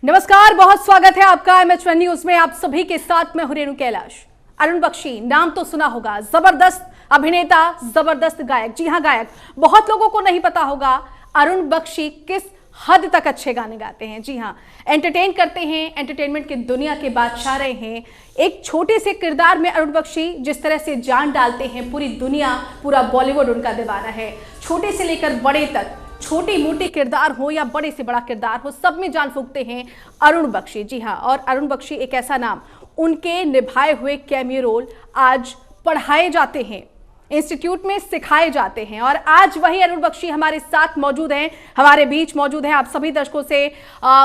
नमस्कार, बहुत स्वागत है आपका MH1 न्यूज में। आप सभी के साथ मैं हूं रेणु कैलाश। अरुण बख्शी नाम तो सुना होगा, जबरदस्त अभिनेता, जबरदस्त गायक। जी हां, गायक। बहुत लोगों को नहीं पता होगा अरुण बख्शी किस हद तक अच्छे गाने गाते हैं। जी हां, एंटरटेन करते हैं, एंटरटेनमेंट की दुनिया के बादशाह रहे हैं। एक छोटे से किरदार में अरुण बख्शी जिस तरह से जान डालते हैं, पूरी दुनिया, पूरा बॉलीवुड उनका दीवाना है। छोटे से लेकर बड़े तक, छोटी मोटी किरदार हो या बड़े से बड़ा किरदार हो, सब में जान फूंकते हैं अरुण बख्शी। जी हाँ, और अरुण बख्शी एक ऐसा नाम, उनके निभाए हुए कैमियो रोल आज पढ़ाए जाते हैं, इंस्टीट्यूट में सिखाए जाते हैं। और आज वही अरुण बख्शी हमारे साथ मौजूद हैं, हमारे बीच मौजूद हैं। आप सभी दर्शकों से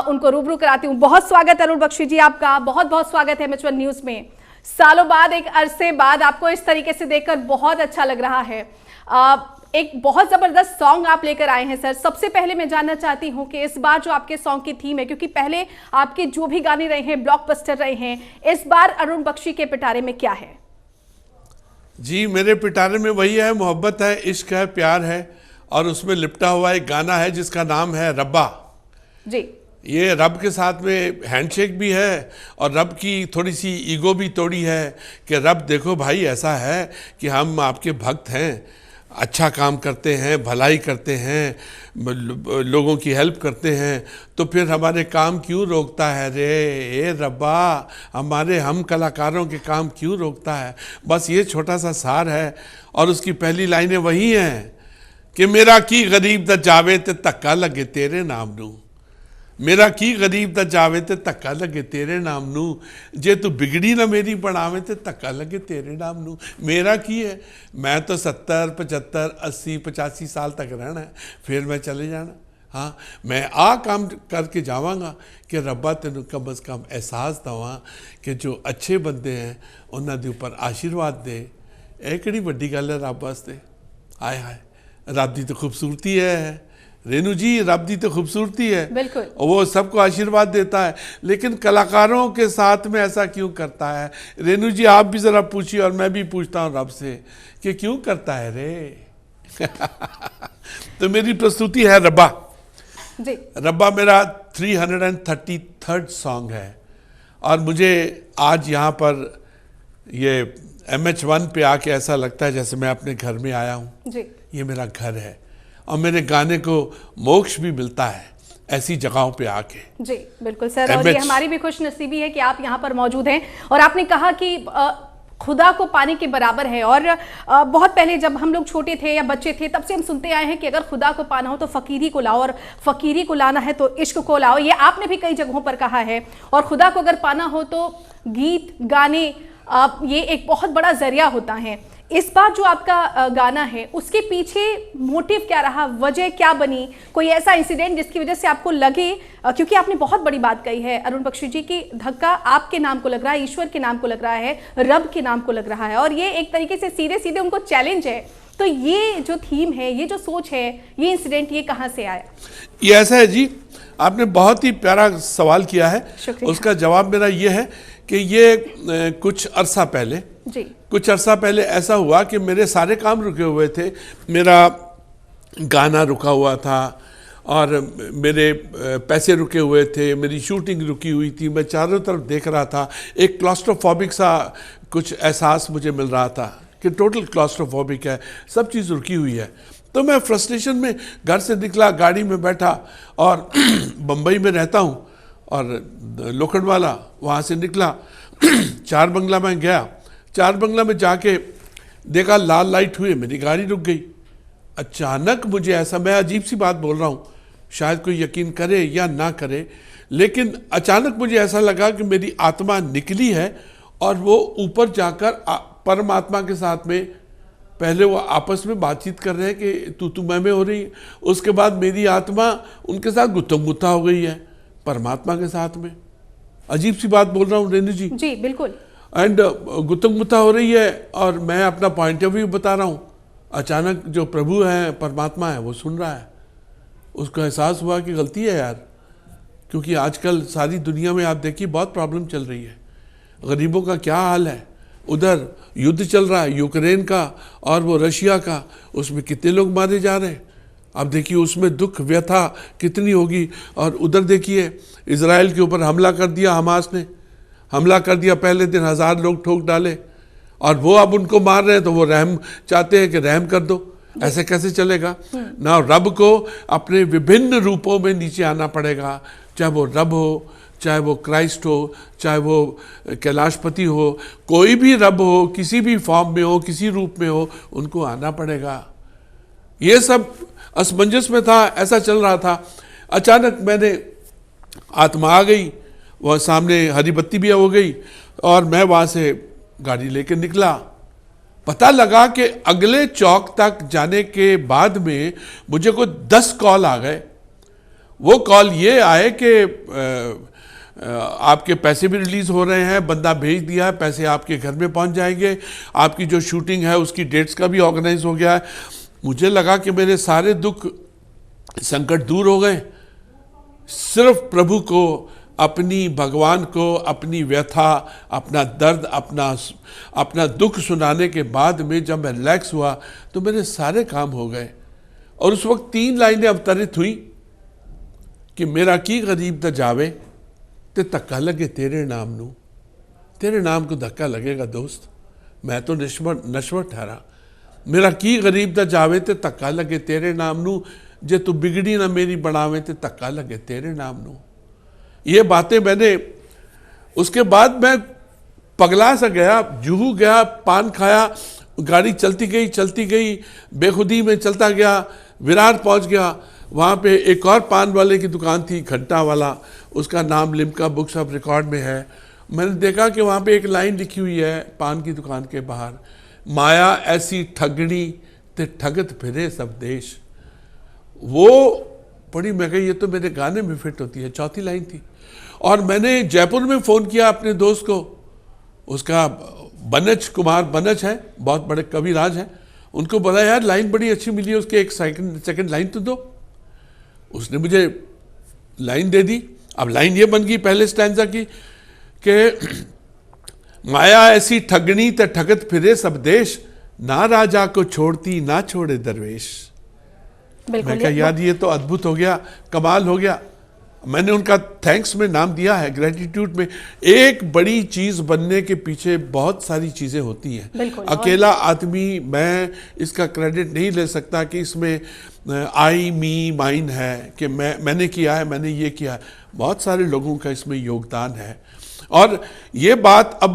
उनको रूबरू कराती हूँ। बहुत स्वागत अरुण बख्शी जी आपका, बहुत बहुत स्वागत है MH1 न्यूज में। सालों बाद, एक अरसे बाद आपको इस तरीके से देखकर बहुत अच्छा लग रहा है। एक बहुत जबरदस्त सॉन्ग आप लेकर आए हैं सर। सबसे पहले मैं जानना चाहती हूं कि इस बार जो आपके सॉन्ग की थीम है, क्योंकि पहले आपके जो भी गाने रहे हैं ब्लॉकबस्टर रहे हैं, इस बार अरुण बख्शी के पिटारे में क्या है? जी, मेरे पिटारे में वही है, मोहब्बत है, इश्क है, प्यार है, और उसमें लिपटा हुआ एक गाना है जिसका नाम है रब्बा। जी, ये रब के साथ में हैंडशेक भी है और रब की थोड़ी सी ईगो भी तोड़ी है कि रब देखो भाई, ऐसा है कि हम आपके भक्त हैं, अच्छा काम करते हैं, भलाई करते हैं, लोगों की हेल्प करते हैं, तो फिर हमारे काम क्यों रोकता है रे ए रब्बा, हमारे हम कलाकारों के काम क्यों रोकता है। बस ये छोटा सा सार है। और उसकी पहली लाइनें वही हैं कि मेरा की गरीब दा जावे ते धक्का लगे तेरे नाम नू, मेरा की गरीब दा जावे ते धक्का लगे तेरे नाम नू, जे तू बिगड़ी ना मेरी बनावे ते धक्का लगे तेरे नाम नू। मेरा की है, मैं तो 70, 75, 80, 85 साल तक रहना है, फिर मैं चले जाना। हाँ, मैं आ काम करके जावांगा कि रब्बा तेनू कम अज़ कम एहसास दवा कि जो अच्छे बंदे हैं उन्हां दे उपर आशीर्वाद दे। ਇਹ ਕਿਹੜੀ ਵੱਡੀ ਗੱਲ है रब वास्ते। हाय हाय, रब की तो खूबसूरती है रेनू जी, रब की तो खूबसूरती है, बिल्कुल। वो सबको आशीर्वाद देता है, लेकिन कलाकारों के साथ में ऐसा क्यों करता है? रेनू जी, आप भी जरा पूछिए और मैं भी पूछता हूँ रब से कि क्यों करता है रे। तो मेरी प्रस्तुति है रब्बा जी। रब्बा मेरा 333rd सॉन्ग है, और मुझे आज यहाँ पर ये MH1 पे आके ऐसा लगता है जैसे मैं अपने घर में आया हूँ। जी, ये मेरा घर है और मेरे गाने को मोक्ष भी मिलता है ऐसी जगहों पे आके। जी बिल्कुल सर, और ये हमारी भी खुश नसीबी है कि आप यहाँ पर मौजूद हैं। और आपने कहा कि खुदा को पाने के बराबर है। और बहुत पहले जब हम लोग छोटे थे या बच्चे थे, तब से हम सुनते आए हैं कि अगर खुदा को पाना हो तो फकीरी को लाओ, और फकीरी को लाना है तो इश्क को लाओ। ये आपने भी कई जगहों पर कहा है। और खुदा को अगर पाना हो तो गीत, गाने, ये एक बहुत बड़ा जरिया होता है। इस बार जो आपका गाना है, उसके पीछे मोटिव क्या रहा, वजह क्या बनी? कोई ऐसा इंसिडेंट जिसकी वजह से आपको लगे, क्योंकि आपने बहुत बड़ी बात कही है अरुण बख्शी जी की, धक्का आपके नाम को लग रहा है, ईश्वर के नाम को लग रहा है, रब के नाम को लग रहा है, और ये एक तरीके से सीधे सीधे उनको चैलेंज है। तो ये जो थीम है, ये जो सोच है, ये इंसिडेंट, ये कहाँ से आया? ये ऐसा है जी, आपने बहुत ही प्यारा सवाल किया है। उसका जवाब मेरा ये है कि ये कुछ अरसा पहले जी, कुछ अरसा पहले ऐसा हुआ कि मेरे सारे काम रुके हुए थे। मेरा गाना रुका हुआ था और मेरे पैसे रुके हुए थे, मेरी शूटिंग रुकी हुई थी, मैं चारों तरफ देख रहा था। एक क्लॉस्ट्रोफोबिक सा कुछ एहसास मुझे मिल रहा था कि टोटल क्लॉस्ट्रोफोबिक है, सब चीज़ रुकी हुई है। तो मैं फ्रस्ट्रेशन में घर से निकला, गाड़ी में बैठा, और बम्बई में रहता हूँ, और लोखंडवाला वहाँ से निकला, चार बंगला में गया। चार बंगला में जाके देखा लाल लाइट हुई, मेरी गाड़ी रुक गई। अचानक मुझे ऐसा, मैं अजीब सी बात बोल रहा हूँ, शायद कोई यकीन करे या ना करे, लेकिन अचानक मुझे ऐसा लगा कि मेरी आत्मा निकली है और वो ऊपर जाकर परमात्मा के साथ में, पहले वो आपस में बातचीत कर रहे हैं कि तू मैं हो रही है, उसके बाद मेरी आत्मा उनके साथ गुत्थम गुत्था हो गई है परमात्मा के साथ में। अजीब सी बात बोल रहा हूँ रेनू जी। जी बिल्कुल। एंड गुत्थम गुत्था हो रही है और मैं अपना पॉइंट ऑफ व्यू बता रहा हूँ। अचानक जो प्रभु है, परमात्मा है, वो सुन रहा है। उसको एहसास हुआ कि गलती है यार, क्योंकि आजकल सारी दुनिया में आप देखिए बहुत प्रॉब्लम चल रही है। गरीबों का क्या हाल है, उधर युद्ध चल रहा है यूक्रेन का और वो रशिया का, उसमें कितने लोग मारे जा रहे हैं। अब देखिए उसमें दुख व्यथा कितनी होगी। और उधर देखिए इजराइल के ऊपर हमला कर दिया, हमास ने हमला कर दिया, पहले दिन 1000 लोग ठोक डाले, और वो अब उनको मार रहे हैं तो वो रहम चाहते हैं कि रहम कर दो। ऐसे कैसे चलेगा ना। रब को अपने विभिन्न रूपों में नीचे आना पड़ेगा, चाहे वो रब हो, चाहे वो क्राइस्ट हो, चाहे वो कैलाशपति हो, कोई भी रब हो, किसी भी फॉर्म में हो, किसी रूप में हो, उनको आना पड़ेगा। ये सब असमंजस में था, ऐसा चल रहा था। अचानक मैंने आत्मा आ गई, वह सामने हरी बत्ती भी हो गई और मैं वहां से गाड़ी लेकर निकला। पता लगा कि अगले चौक तक जाने के बाद में मुझे कोई 10 कॉल आ गए। वो कॉल ये आए कि आपके पैसे भी रिलीज हो रहे हैं, बंदा भेज दिया है, पैसे आपके घर में पहुंच जाएंगे, आपकी जो शूटिंग है उसकी डेट्स का भी ऑर्गेनाइज हो गया है। मुझे लगा कि मेरे सारे दुख संकट दूर हो गए। सिर्फ प्रभु को, अपनी भगवान को अपनी व्यथा, अपना दर्द, अपना दुख सुनाने के बाद में जब मैं रिलैक्स हुआ तो मेरे सारे काम हो गए। और उस वक्त 3 लाइनें अवतरित हुई कि मेरा की गरीब दा जावे ते धक्का लगे तेरे नाम नू। तेरे नाम को धक्का लगेगा दोस्त, मैं तो नश्वर ठहरा। मेरा की गरीब दा जावे ते धक्का लगे तेरे नाम नू, जे तू बिगड़ी ना मेरी बनावे ते धक्का लगे तेरे नाम नू। ये बातें मैंने, उसके बाद मैं पगला सा गया, जुहू गया, पान खाया, गाड़ी चलती गई, बेखुदी में चलता गया, विरार पहुंच गया। वहाँ पे एक और पान वाले की दुकान थी, घंटा वाला, उसका नाम लिम्का बुक्स ऑफ रिकॉर्ड में है। मैंने देखा कि वहाँ पे एक लाइन लिखी हुई है पान की दुकान के बाहर, माया ऐसी ठगनी ते ठगत फिरे सब देश। वो पढ़ी, मैं कही ये तो मेरे गाने में फिट होती है। 4थी लाइन थी। और मैंने जयपुर में फ़ोन किया अपने दोस्त को, उसका बनज, कुमार बनज है, बहुत बड़े कविराज हैं, उनको बोला यार लाइन बड़ी अच्छी मिली है, उसके एक सेकंड लाइन तो दो। उसने मुझे लाइन दे दी। अब लाइन ये बन गई पहले स्टैंजा की कि माया ऐसी ठगनी ते ठगत फिरे सब देश, ना राजा को छोड़ती ना छोड़े दरवेश। मैं कहा यार ये तो अद्भुत हो गया, कमाल हो गया। मैंने उनका थैंक्स में नाम दिया है, ग्रेटिट्यूड में। एक बड़ी चीज बनने के पीछे बहुत सारी चीजें होती हैं। अकेला आदमी मैं इसका क्रेडिट नहीं ले सकता कि इसमें आई मी माइन है कि मैंने किया है, मैंने ये किया है। बहुत सारे लोगों का इसमें योगदान है। और ये बात अब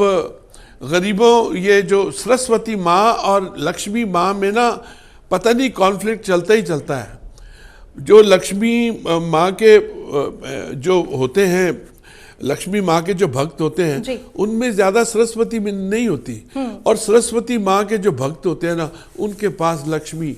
गरीबों, ये जो सरस्वती माँ और लक्ष्मी माँ में ना पता नहीं कॉन्फ्लिक्ट चलता ही चलता है। जो लक्ष्मी माँ के जो होते हैं, लक्ष्मी माँ के जो भक्त होते हैं उनमें ज्यादा सरस्वती में नहीं होती। और सरस्वती माँ के जो भक्त होते हैं ना, उनके पास लक्ष्मी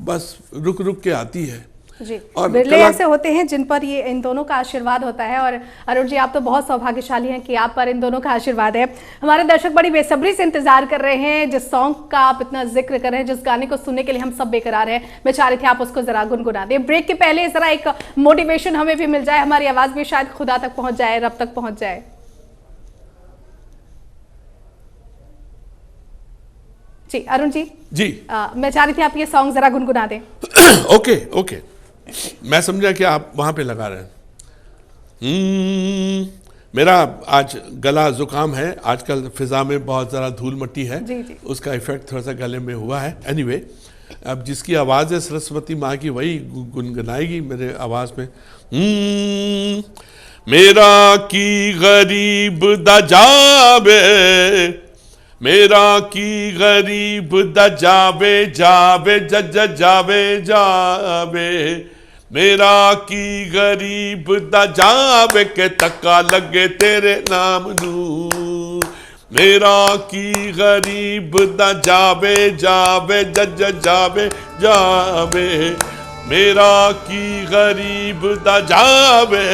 बस रुक रुक के आती है। जी, और बिरले ऐसे होते हैं जिन पर ये इन दोनों का आशीर्वाद होता है। और अरुण जी, आप तो बहुत सौभाग्यशाली हैं कि आप पर इन दोनों का आशीर्वाद है। हमारे दर्शक बड़ी बेसब्री से इंतजार कर रहे हैं, जिस सॉन्ग का आप इतना जिक्र कर रहे हैं, जिस गाने को सुनने के लिए हम सब बेकरार हैं। मैं चाह रही थी आप उसको जरा गुनगुना दें। ब्रेक के पहले जरा एक मोटिवेशन हमें भी मिल जाए, हमारी आवाज भी शायद खुदा तक पहुंच जाए, रब तक पहुंच जाए। जी अरुण जी, मैं चाह रही थी आप ये सॉन्ग जरा गुनगुना दें। ओके, मैं समझा कि आप वहां पे लगा रहे हैं। मेरा आज गला जुकाम है, आजकल फिजा में बहुत ज़रा धूल मट्टी है, जी। उसका इफेक्ट थोड़ा सा गले में हुआ है। एनीवे, अब जिसकी आवाज़ है सरस्वती माँ की, वही गुनगुनाएगी मेरे आवाज़ में। मेरा की गरीब दा जावे, मेरा की गरीब दा जावे जावे जावे, मेरा की गरीब दा जावे के धक्का लगे तेरे नाम नू। मेरा की गरीब दा जावे जावे जावे, मेरा की गरीब दा जावे।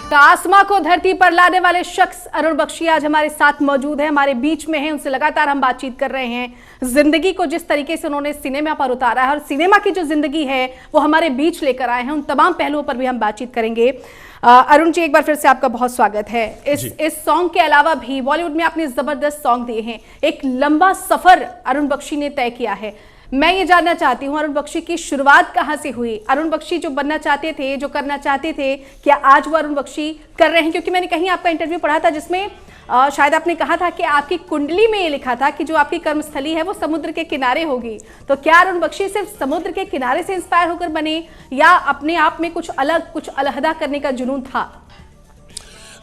आसमां को धरती पर लाने वाले शख्स अरुण बख्शी आज हमारे साथ मौजूद है, हमारे बीच में है। उनसे लगातार हम बातचीत कर रहे हैं। जिंदगी को जिस तरीके से उन्होंने सिनेमा पर उतारा है और सिनेमा की जो जिंदगी है वो हमारे बीच लेकर आए हैं, उन तमाम पहलुओं पर भी हम बातचीत करेंगे। अरुण जी, एक बार फिर से आपका बहुत स्वागत है। इस सॉन्ग के अलावा भी बॉलीवुड में आपने जबरदस्त सॉन्ग दिए हैं। एक लंबा सफर अरुण बख्शी ने तय किया है। मैं ये जानना चाहती हूँ अरुण बख्शी की शुरुआत कहाँ से हुई? अरुण बख्शी जो बनना चाहते थे, जो करना चाहते थे, क्या आज वो अरुण बख्शी कर रहे हैं? क्योंकि मैंने कहीं आपका इंटरव्यू पढ़ा था जिसमें शायद आपने कहा था कि आपकी कुंडली में ये लिखा था कि जो आपकी कर्मस्थली है वो समुद्र के किनारे होगी। तो क्या अरुण बख्शी सिर्फ समुद्र के किनारे से इंस्पायर होकर बने या अपने आप में कुछ अलग, कुछ अलहदा करने का जुनून था?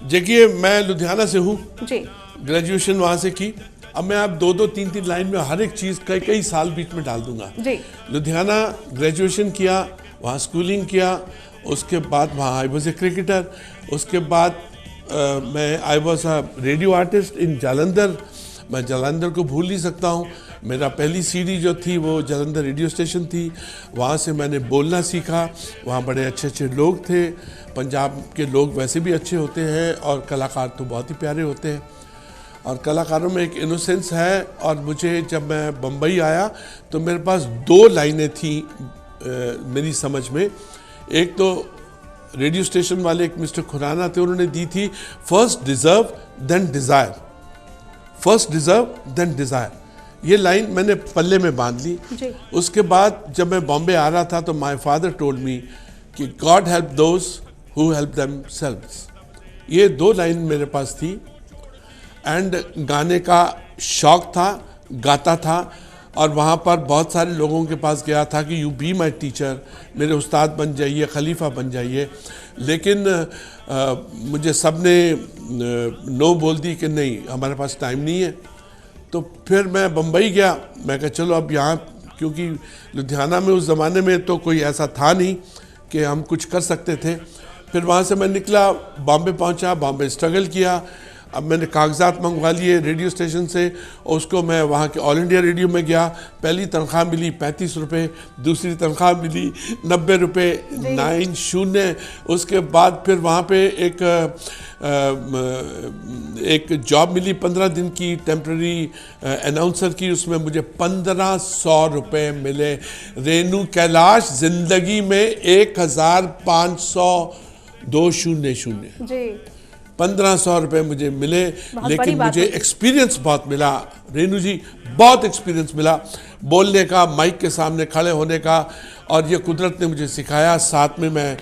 देखिए, मैं लुधियाना से हूँ जी, ग्रेजुएशन वहाँ से की। अब मैं आप दो तीन लाइन में हर एक चीज़ कई साल बीच में डाल दूंगा। जी। लुधियाना ग्रेजुएशन किया, वहाँ स्कूलिंग किया, उसके बाद वहाँ आई वॉज ए क्रिकेटर। उसके बाद मैं I was a radio artist in Jalandhar. मैं जालंधर को भूल नहीं सकता हूँ। मेरा पहली सीडी जो थी वो जालंधर रेडियो स्टेशन थी। वहाँ से मैंने बोलना सीखा। वहाँ बड़े अच्छे अच्छे लोग थे। पंजाब के लोग वैसे भी अच्छे होते हैं और कलाकार तो बहुत ही प्यारे होते हैं और कलाकारों में एक इनोसेंस है। और मुझे जब मैं बम्बई आया तो मेरे पास दो लाइनें थी मेरी समझ में। एक तो रेडियो स्टेशन वाले एक मिस्टर खुराना थे, उन्होंने दी थी first deserve then desire, first deserve then desire. ये लाइन मैंने पल्ले में बांध ली। उसके बाद जब मैं बॉम्बे आ रहा था तो माय फादर टोल्ड मी कि God help those who help themselves. ये दो लाइन मेरे पास थी एंड गाने का शौक था, गाता था और वहाँ पर बहुत सारे लोगों के पास गया था कि यू बी माई टीचर, मेरे उस्ताद बन जाइए, खलीफा बन जाइए। लेकिन मुझे सब ने नो बोल दी कि नहीं, हमारे पास टाइम नहीं है। तो फिर मैं बम्बई गया। मैं कहा चलो अब यहाँ, क्योंकि लुधियाना में उस ज़माने में तो कोई ऐसा था नहीं कि हम कुछ कर सकते थे। फिर वहाँ से मैं निकला, बॉम्बे पहुँचा, बॉम्बे स्ट्रगल किया। अब मैंने कागजात मंगवा लिए रेडियो स्टेशन से और उसको मैं वहाँ के ऑल इंडिया रेडियो में गया। पहली तनख्वाह मिली 35 रुपये, दूसरी तनख्वाह मिली 90 रुपये, 90। उसके बाद फिर वहाँ पे एक जॉब मिली 15 दिन की, टेम्प्रेरी अनाउंसर की। उसमें मुझे 1500 रुपये मिले। रेनू कैलाश, जिंदगी में 1500 जी 1500 रुपये मुझे मिले। लेकिन मुझे एक्सपीरियंस बहुत मिला रेनू जी, बहुत एक्सपीरियंस मिला बोलने का, माइक के सामने खड़े होने का। और ये कुदरत ने मुझे सिखाया। साथ में मैं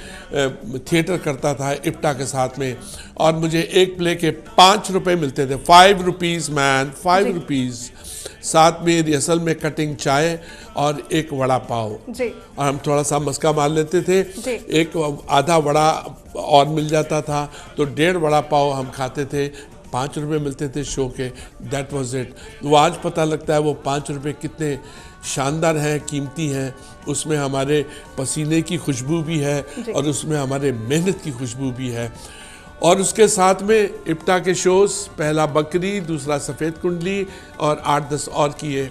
थिएटर करता था इप्टा के साथ में और मुझे एक प्ले के 5 रुपये मिलते थे। 5 रुपीज़ मैन, 5 रुपीज़। साथ में रिहर्सल में कटिंग चाय और एक वड़ा पाव और हम थोड़ा सा मस्का मार लेते थे। एक आधा वड़ा और मिल जाता था तो 1.5 वड़ा पाव हम खाते थे। 5 रुपये मिलते थे शो के। That was it. वो आज पता लगता है वो 5 रुपये कितने शानदार हैं, कीमती हैं। उसमें हमारे पसीने की खुशबू भी है और उसमें हमारे मेहनत की खुशबू भी है। और उसके साथ में इप्टा के शोज़, पहला बकरी, दूसरा सफ़ेद कुंडली और 8-10 और किए।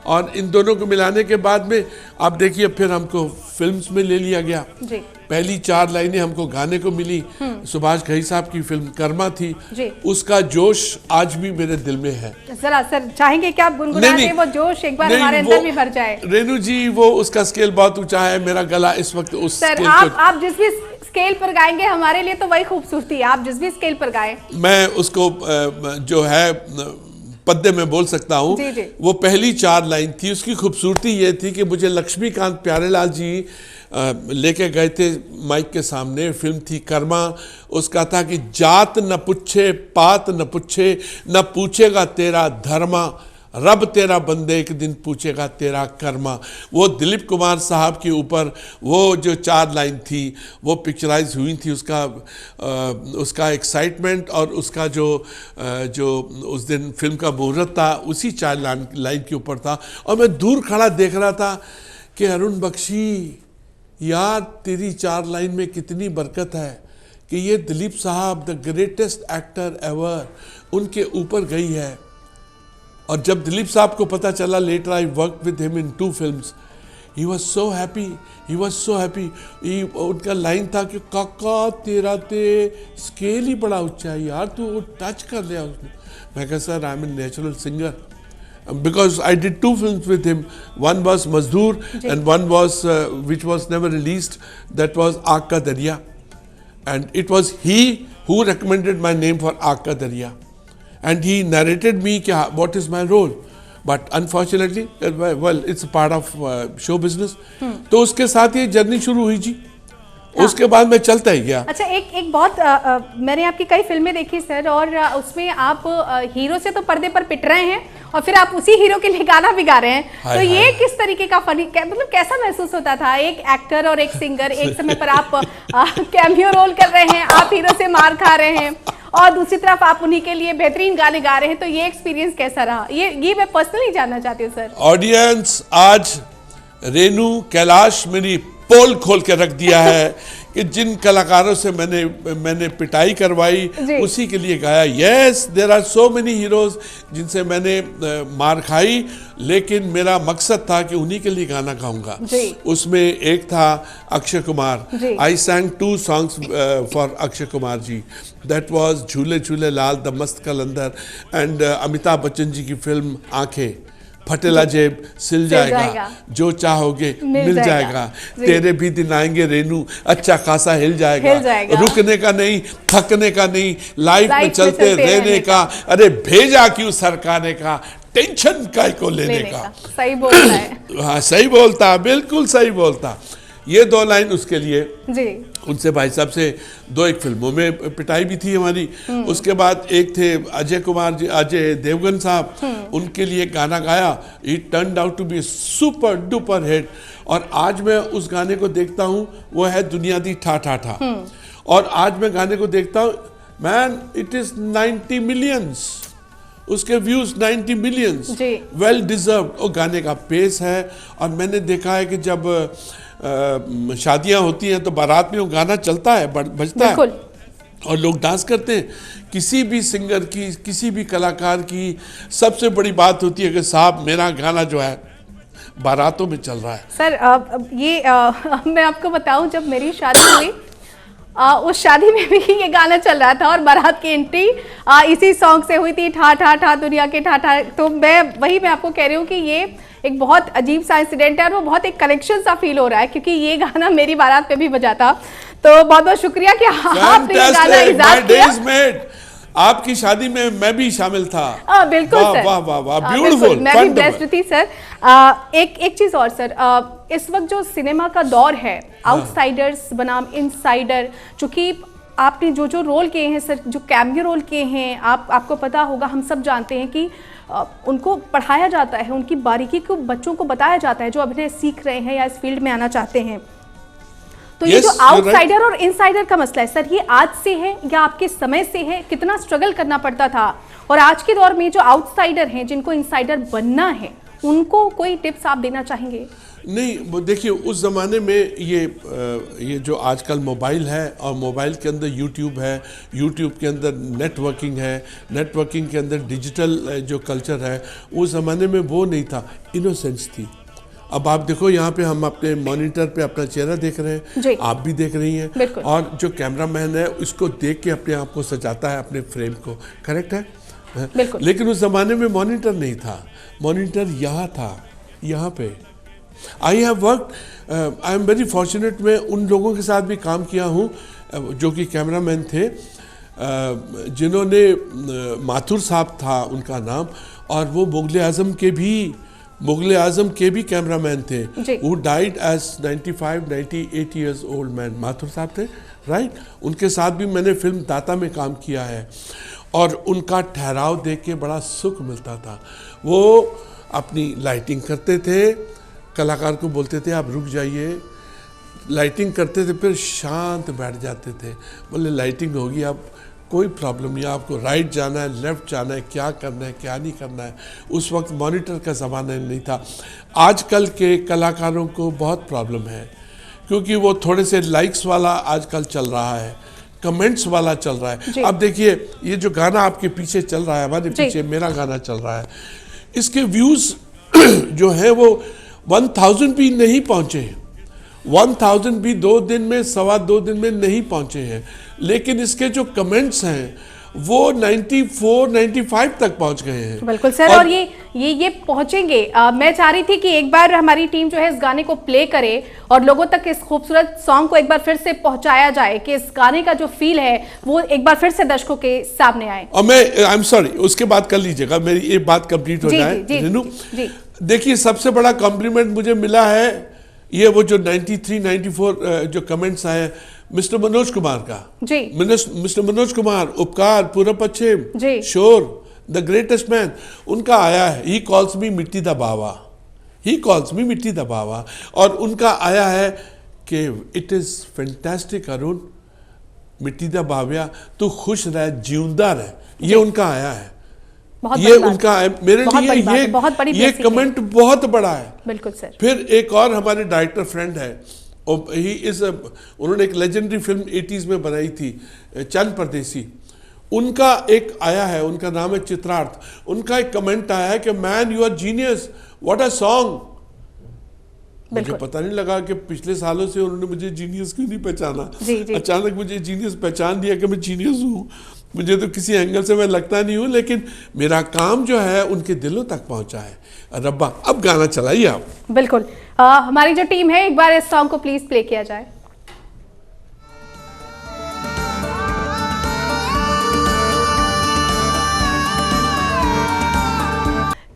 और इन दोनों को मिलाने के बाद में आप देखिए फिर हमको फिल्म्स में ले लिया गया। पहली 4 लाइनें हमको गाने को मिली। सुभाष घई साहब की फिल्म कर्मा थी। उसका जोश आज भी मेरे दिल में है। जरा सर चाहेंगे कि आप गुनगुनाते वो जोश एक बार हमारे अंदर भी भर जाए। रेनू जी, वो उसका स्केल बहुत ऊंचा है। मेरा गला इस वक्त उस सर स्केल आप जिस भी स्केल पर गाएंगे हमारे लिए तो वही खूबसूरती है। आप जिस भी स्केल पर गाएं, मैं उसको जो है पद्य में बोल सकता हूँ। वो पहली 4 लाइन थी। उसकी खूबसूरती ये थी कि मुझे लक्ष्मीकांत प्यारेलाल जी लेके गए थे माइक के सामने। फिल्म थी कर्मा। उसका था कि जात न पूछे, पात न पूछे, न पूछेगा तेरा धर्मा, रब तेरा बंदे एक दिन पूछेगा तेरा कर्मा। वो दिलीप कुमार साहब के ऊपर वो जो 4 लाइन थी वो पिक्चराइज हुई थी। उसका एक्साइटमेंट और उसका जो उस दिन फिल्म का मुहूर्त था उसी 4 लाइन के ऊपर था। और मैं दूर खड़ा देख रहा था कि अरुण बख्शी, यार तेरी 4 लाइन में कितनी बरकत है कि ये दिलीप साहब द ग्रेटेस्ट एक्टर एवर उनके ऊपर गई है। और जब दिलीप साहब को पता चला, later I work with him in 2 films, he was so happy, he was so happy. उनका लाइन था कि काका तेरा ते स्केल ही बड़ा ऊंचा है यार, तू वो टच कर लिया उसने। मैं कहा sir I am a natural singer because I did 2 films with him. One was Mazdoor and one was which was never released. That was Aag Ka Darya, and it was he who recommended my name for Aag Ka Darya, and he narrated me what is my role. But unfortunately well it's part of show business. तो उसके साथ ये journey शुरू हुई जी। उसके बाद मैं चलता ही गया। अच्छा, एक बहुत मैंने आपकी कई फिल्में देखी सर, और उसमें आप हीरो से तो पर्दे पर पिट रहे हैं और फिर आप उसी हीरो के लिए गाना भी गा रहे हैं। तो ये किस तरीके का फनी, मतलब कैसा महसूस होता था? एक एक्टर और एक सिंगर, एक समय पर आप कैमियो रोल कर रहे हैं, आप हीरो से मार खा रहे हैं और दूसरी तरफ आप उन्हीं के लिए बेहतरीन गाने गा रहे हैं। तो ये एक्सपीरियंस कैसा रहा? ये मैं पर्सनली जानना चाहती हूँ सर। ऑडियंस आज रेनू कैलाश मेरी पोल खोल के रख दिया है कि जिन कलाकारों से मैंने पिटाई करवाई उसी के लिए गाया। Yes, there are so many heroes जिनसे मैंने मार खाई, लेकिन मेरा मकसद था कि उन्हीं के लिए गाना गाऊंगा। उसमें एक था Akshay Kumar. I sang 2 songs for Akshay Kumar ji. That was Jhoole Jhoole Lal, the Mast Qalandar, and Amitabh Bachchan ji की फिल्म आंखें, फटेला जेब सिल जाएगा, जो चाहोगे मिल जाएगा, तेरे भी दिन आएंगे रेनू, अच्छा खासा हिल जाएगा, रुकने का नहीं, थकने का नहीं, लाइफ में चलते रहने का, अरे भेजा क्यों सरकाने का, टेंशन काय को लेने का। सही बोलता है। हाँ, सही बोलता, बिल्कुल सही बोलता। ये 2 लाइन उसके लिए जी। उनसे भाई साहब से 2-1 फिल्मों में पिटाई भी थी हमारी। उसके बाद एक थे अजय देवगन साहब, उनके लिए गाना गाया। It turned out to be super duper hit. और आज मैं उस गाने को देखता हूँ, वो है दुनिया दी ठा ठा ठा। और आज मैं गाने को देखता हूँ, मैन इट इज 90 मिलियंस, उसके व्यूज 90 मिलियंस, वेल डिजर्व्ड। और गाने का पेस है। और मैंने देखा है कि जब शादियां होती हैं तो बारात में वो गाना चलता है, बजता है और लोग डांस करते हैं। किसी भी सिंगर की, किसी भी कलाकार की सबसे बड़ी बात होती है कि साहब मेरा गाना जो है बारातों में चल रहा है। सर ये मैं आपको बताऊं, जब मेरी शादी हुई उस शादी में भी ये गाना चल रहा था और बारात की एंट्री इसी सॉन्ग से हुई थी, ठा ठा ठा दुनिया के ठा ठा। तो मैं आपको कह रही हूँ कि ये एक बहुत अजीब सा इंसिडेंट है और वो बहुत एक कनेक्शन सा फील हो रहा है, क्योंकि ये गाना मेरी बारात पे भी बजा था। तो बहुत बहुत शुक्रिया कि आपने ये गाना इजाद किया। आपकी शादी में मैं भी शामिल था। बिल्कुल सर, वाह वाह वाह, ब्यूटीफुल। मैं भी ब्लेस्ड थी सर। एक चीज और सर, इस वक्त जो सिनेमा का दौर है, आउटसाइडर्स बनाम इनसाइडर, चूंकि आपने जो रोल किए हैं सर, जो कैमियो रोल किए हैं, आपको पता होगा, हम सब जानते हैं कि उनको पढ़ाया जाता है, उनकी बारीकी को बच्चों को बताया जाता है जो अभिनय सीख रहे हैं या इस फील्ड में आना चाहते हैं। तो ये जो आउटसाइडर और इनसाइडर का मसला है सर, ये आज से है या आपके समय से है? कितना स्ट्रगल करना पड़ता था? और आज के दौर में जो आउटसाइडर हैं, जिनको इनसाइडर बनना है, उनको कोई टिप्स आप देना चाहेंगे? नहीं, वो देखिए, उस ज़माने में ये जो आजकल मोबाइल है और मोबाइल के अंदर यूट्यूब है, यूट्यूब के अंदर नेटवर्किंग है, नेटवर्किंग के अंदर डिजिटल जो कल्चर है, उस ज़माने में वो नहीं था, इनोसेंस थी। अब आप देखो, यहाँ पे हम अपने मॉनिटर पे अपना चेहरा देख रहे हैं, आप भी देख रही हैं, और जो कैमरामैन है उसको देख के अपने आप को सजाता है, अपने फ्रेम को। करेक्ट है? लेकिन उस ज़माने में मॉनिटर नहीं था, मॉनिटर यहाँ था, यहाँ पे। I have worked, I am very fortunate, मैं उन लोगों के साथ भी काम किया हूँ जो कि कैमरामैन थे, जिन्होंने माथुर साहब था उनका नाम, और वो मुगल आजम के भी कैमरामैन थे। वो died age 95-98 years old man, Mathur साहब थे, राइट? उनके साथ भी मैंने फिल्म दाता में काम किया है और उनका ठहराव देख के बड़ा सुख मिलता था। वो अपनी लाइटिंग करते थे, कलाकार को बोलते थे आप रुक जाइए, लाइटिंग करते थे, फिर शांत बैठ जाते थे, बोले लाइटिंग होगी, अब कोई प्रॉब्लम नहीं, आपको राइट जाना है, लेफ्ट जाना है, क्या करना है, क्या नहीं करना है। उस वक्त मॉनिटर का ज़माना नहीं था। आजकल के कलाकारों को बहुत प्रॉब्लम है, क्योंकि वो थोड़े से लाइक्स वाला आजकल चल रहा है, कमेंट्स वाला चल रहा है। अब देखिए, ये जो गाना आपके पीछे चल रहा है, हमारे पीछे मेरा गाना चल रहा है, इसके व्यूज़ जो है वो 1000 भी नहीं पहुँचे हैं, 1000 भी 2 दिन में, 2.25 दिन में नहीं पहुँचे हैं। लेकिन इसके जो कमेंट्स हैं वो 94 95 तक पहुंच गए हैं। बिल्कुल सर, और ये पहुंचेंगे। मैं चाह रही थी कि एक बार हमारी टीम जो है इस गाने को प्ले करे और लोगों तक इस खूबसूरत सॉन्ग को एक बार फिर से पहुंचाया जाए कि इस गाने का जो फील है वो एक बार फिर से दर्शकों के सामने आए। और मैं आई एम सॉरी, उसके बाद कर लीजिएगा, मेरी ये बात कंप्लीट हो जाए। रेनू, देखिए सबसे बड़ा कॉम्प्लीमेंट मुझे मिला है ये वो जो 93 94 जो कमेंट्स आए मिस्टर मनोज कुमार का जी, मिस्टर मनोज कुमार, उपकार, पूरब पश्चिम, शोर, द ग्रेटेस्ट मैन, उनका आया है ही कॉल्स मी मिट्टी दा बावा, ही कॉल्स मी मिट्टी दा बावा, और उनका आया है कि इट इज फैंटास्टिक अरुण, मिट्टी दा बाविया, तू खुश रह, जिंदा रह, ये उनका आया है। ये उनका है, मेरे लिए ये कमेंट बहुत बड़ा है। बिल्कुल सर। फिर एक और हमारे डायरेक्टर फ्रेंड है, ही इज उन्होंने एक लेजेंडरी फिल्म 80s में बनाई थी चंद परदेसी, उनका एक आया है, उनका नाम है चित्रार्थ, उनका एक कमेंट आया है कि man you are genius, what a song. मुझे पता नहीं लगा कि पिछले सालों से उन्होंने मुझे जीनियस क्यों नहीं पहचाना, अचानक मुझे जीनियस पहचान दिया कि मैं जीनियस हूँ। मुझे तो किसी एंगल से मैं लगता नहीं हूँ, लेकिन मेरा काम जो है उनके दिलों तक पहुँचा है। रब्बा, अब गाना चलाइए आप। बिल्कुल, हमारी जो टीम है एक बार इस सॉन्ग को प्लीज प्ले किया जाए।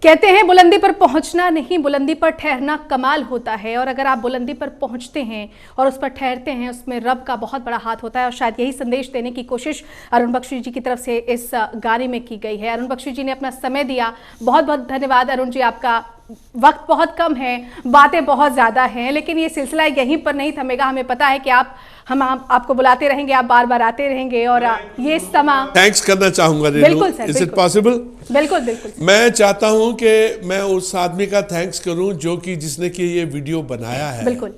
कहते हैं बुलंदी पर पहुंचना नहीं, बुलंदी पर ठहरना कमाल होता है, और अगर आप बुलंदी पर पहुंचते हैं और उस पर ठहरते हैं, उसमें रब का बहुत बड़ा हाथ होता है। और शायद यही संदेश देने की कोशिश अरुण बख्शी जी की तरफ से इस गाने में की गई है। अरुण बख्शी जी ने अपना समय दिया, बहुत बहुत धन्यवाद अरुण जी। आपका वक्त बहुत कम है, बातें बहुत ज़्यादा हैं, लेकिन ये सिलसिला यहीं पर नहीं थमेगा। हमें पता है कि हम आपको बुलाते रहेंगे, आप बार बार आते रहेंगे, और ये समा थैंक्स करना चाहूंगा। बिल्कुल सर, इज इट पॉसिबल? बिल्कुल बिल्कुल। मैं चाहता हूं कि मैं उस आदमी का थैंक्स करूं जो कि जिसने कि ये वीडियो बनाया है। बिल्कुल,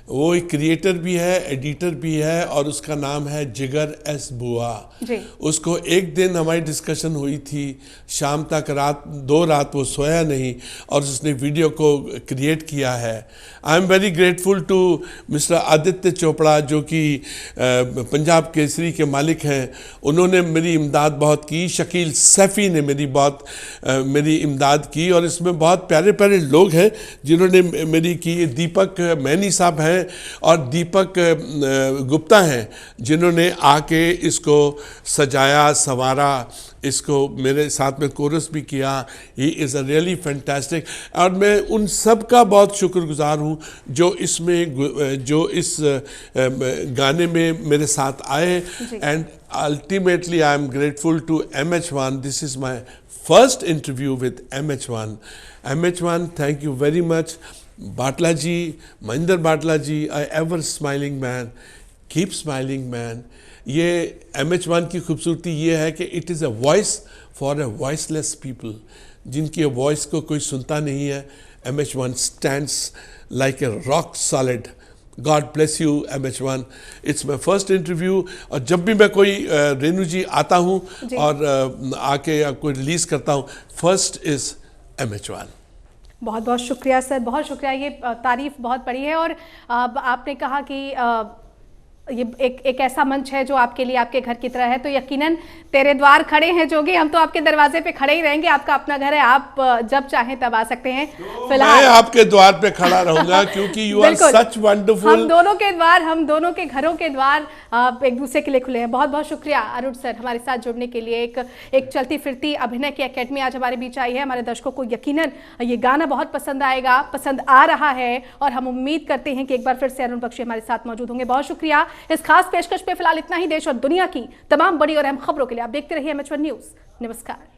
वो एक क्रिएटर भी है, एडिटर भी है, और उसका नाम है जिगर एस बुआ जी। उसको एक दिन हमारी डिस्कशन हुई थी, शाम तक दो रात वो सोया नहीं, और उसने वीडियो को क्रिएट किया है। I am very grateful to mister Aditya Chopra, जो कि पंजाब केसरी के मालिक हैं। उन्होंने मेरी इमदाद बहुत की। शकील सैफ़ी ने मेरी इमदाद की, और इसमें बहुत प्यारे प्यारे लोग हैं जिन्होंने मेरी की। दीपक मैनी साहब हैं और दीपक गुप्ता हैं, जिन्होंने आके इसको सजाया संवारा, इसको मेरे साथ में कोरस भी किया। He is a really fantastic, और मैं उन सब का बहुत शुक्रगुजार हूँ जो इस गाने में मेरे साथ आए। And ultimately I am grateful to MH1. This is my first interview with MH1. MH1, thank you very much. Batla ji, Mahendra Batla ji, I ever smiling man, keep smiling man. ये MH1 की खूबसूरती ये है कि it is a voice for a voiceless people, जिनकी voice को कोई सुनता नहीं है। MH1 stands like a rock solid. God bless you MH1। It's my first interview, और जब भी मैं कोई रेनू जी आता हूँ और आके कोई रिलीज़ करता हूँ, फर्स्ट इज़ MH1। बहुत बहुत शुक्रिया सर, बहुत शुक्रिया। ये तारीफ बहुत बड़ी है, और आपने कहा कि ये एक ऐसा मंच है जो आपके लिए आपके घर की तरह है, तो यकीनन तेरे द्वार खड़े हैं जोगी, हम तो आपके दरवाजे पे खड़े ही रहेंगे। आपका अपना घर है, आप जब चाहें तब आ सकते हैं। फिलहाल मैं आपके द्वार पे खड़ा रहूंगा क्योंकि यू आर सच वंडरफुल। हम दोनों के घरों के द्वार एक दूसरे के लिए खुले हैं। बहुत बहुत शुक्रिया अरुण सर हमारे साथ जुड़ने के लिए। एक चलती फिरती अभिनय की एकेडमी आज हमारे बीच आई है। हमारे दर्शकों को यकीनन ये गाना बहुत पसंद आएगा, पसंद आ रहा है, और हम उम्मीद करते हैं कि एक बार फिर से अरुण बख्शी हमारे साथ मौजूद होंगे। बहुत शुक्रिया। इस खास पेशकश पे फिलहाल इतना ही। देश और दुनिया की तमाम बड़ी और अहम खबरों के लिए आप देखते रहिए MH1 न्यूज़। नमस्कार।